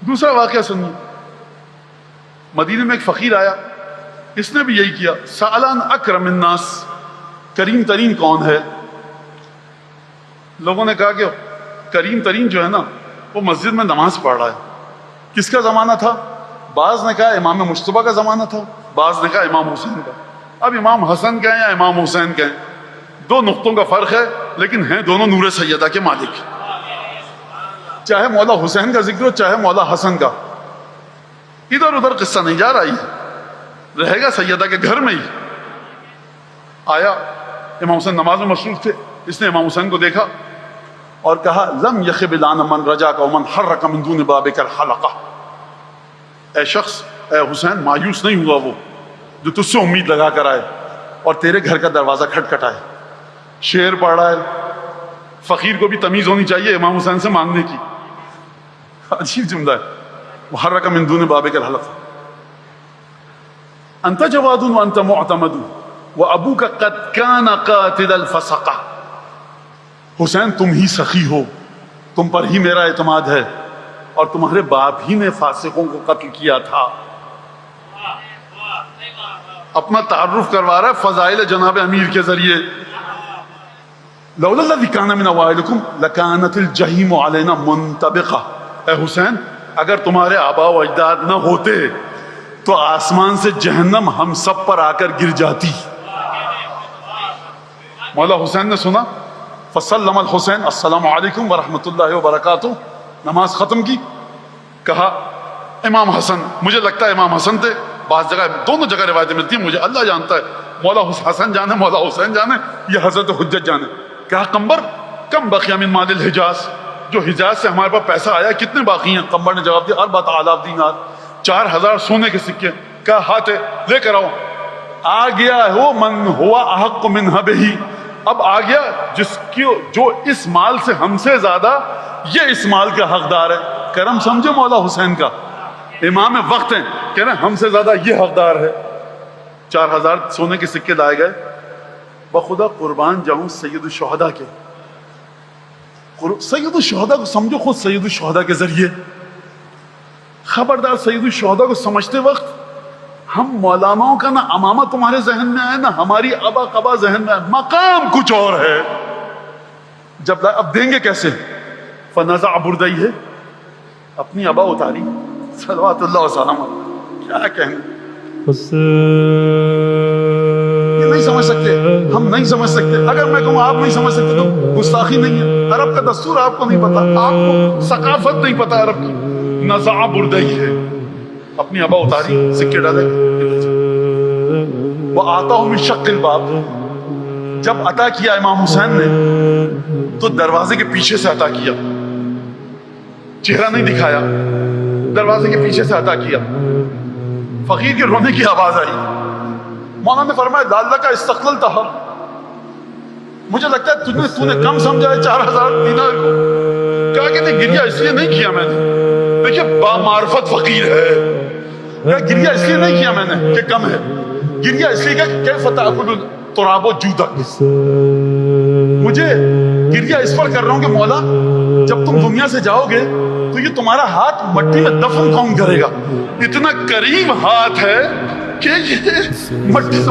دوسرا واقعہ سنیے، مدینے میں ایک فقیر آیا، اس نے بھی یہی کیا، سالان اکرم الناس، کریم ترین کون ہے؟ لوگوں نے کہا کہ کریم ترین جو ہے نا وہ مسجد میں نماز پڑھ رہا ہے۔ کس کا زمانہ تھا؟ بعض نے کہا امام مجتبیٰ کا زمانہ تھا، بعض نے کہا امام حسین کا۔ اب امام حسن کہیں یا امام حسین کہیں، دو نقطوں کا فرق ہے، لیکن ہیں دونوں نور سیدہ کے مالک۔ چاہے مولا حسین کا ذکر ہو چاہے مولا حسن کا، ادھر ادھر قصہ نہیں جا رہا، ہی رہے گا سیدہ کے گھر میں ہی۔ آیا امام حسین نماز میں مصروف تھے، اس نے امام حسین کو دیکھا اور کہا لم یخب الان من رجاک ومن حرک من دون بابک الحلقہ، اے شخص، اے حسین، مایوس نہیں ہوا وہ جو تجھ سے امید لگا کر آئے اور تیرے گھر کا دروازہ کھٹکھٹائے۔ شعر پڑھ رہا ہے، فقیر کو بھی تمیز ہونی چاہیے امام حسین سے مانگنے کی۔ عجیب جملہ ہے، حرک من دون بابک الحلقہ، انت جواد وانت معتمد وابوک قد کان قاتل الفسقہ، حسین تم ہی سخی ہو، تم پر ہی میرا اعتماد ہے، اور تمہارے باپ ہی نے فاسقوں کو قتل کیا تھا۔ اپنا تعارف کروا رہا ہے فضائل جناب امیر کے ذریعے۔ لولا الذی کان من اوائلکم لکانت الجحیم علینا منطبقہ، اے حسین اگر تمہارے آبا و اجداد نہ ہوتے تو آسمان سے جہنم ہم سب پر آ کر گر جاتی۔ مولا حسین نے سنا، فسلم الحسین السلام علیکم ورحمۃ اللہ وبرکاتہ، نماز ختم کی، کہا امام حسن، مجھے لگتا ہے امام حسن تھے، بعض جگہ دونوں جگہ روایتیں ملتی ہیں، مجھے اللہ جانتا ہے، مولا حسن جانے مولا حسین جانے یا حضرت حجت جانے۔ کہا قمبر کم بقی من مال الحجاز، جو حجاز سے ہمارے پاس پیسہ آیا کتنے باقی ہیں؟ قمبر نے جواب دیا 4000 دینار، 4000 سونے کے سکے۔ کہا ہاتھ لے کر آؤ۔ آ گیا وہ من ہوا احق منہ بہی، اب آ گیا جس کی جو اس مال سے ہم سے زیادہ یہ اس مال کا حقدار ہے۔ کرم سمجھے مولا حسین کا، امام وقت ہیں، کہہ رہے ہیں ہم سے زیادہ یہ حقدار ہے۔ 4000 سونے کے سکے لائے گئے۔ بخدا قربان جاؤں سید الشہداء کے، سید الشہداء کو سمجھو خود سید الشہداء کے ذریعے۔ خبردار سید الشہداء کو سمجھتے وقت ہم مولاناؤں کا نہ امامہ تمہارے ذہن میں آئے نہ ہماری ابا قبا ذہن میں آئے، مقام کچھ اور ہے۔ جب اب دیں گے کیسے؟ فنزع بردئی ہے، اپنی ابا اتاری، صلوات اللہ وسلم، کیا کہیں، یہ نہیں سمجھ سکتے، ہم نہیں سمجھ سکتے۔ اگر میں کہوں آپ نہیں سمجھ سکتے تو گستاخی نہیں ہے۔ عرب کا دستور آپ کو نہیں پتا، آپ کو ثقافت نہیں پتا عرب کی۔ نزع بردئی ہے، اپنی ابا اتاری، سکے ڈالے، وآتاہ من شق الباب، جب عطا کیا امام حسین نے تو دروازے کے پیچھے سے عطا کیا، چہرہ نہیں دکھایا، دروازے کے پیچھے سے عطا کیا۔ فقیر کے رونے کی آواز آئی، مولانا نے فرمایا لعلک استقللتھا، مجھے لگتا ہے تو نے کم سمجھا ہے 4000 دینار کو۔ کہا کہ نہیں، گریہ اس لیے نہیں کیا میں نے، دیکھیے بامعرفت فقیر ہے، کہا گریہ اس لیے نہیں کیا میں نے کہ کم ہے، گریہ اس لیے کہ کیف تأکل التراب جودک، مجھے گریہ اس پر کر رہا ہوں کہ مولا جب تم دنیا سے جاؤ گے تو یہ تمہارا ہاتھ مٹی میں دفن کون کرے گا؟ اتنا کریم ہاتھ ہے کہ یہ مٹی سے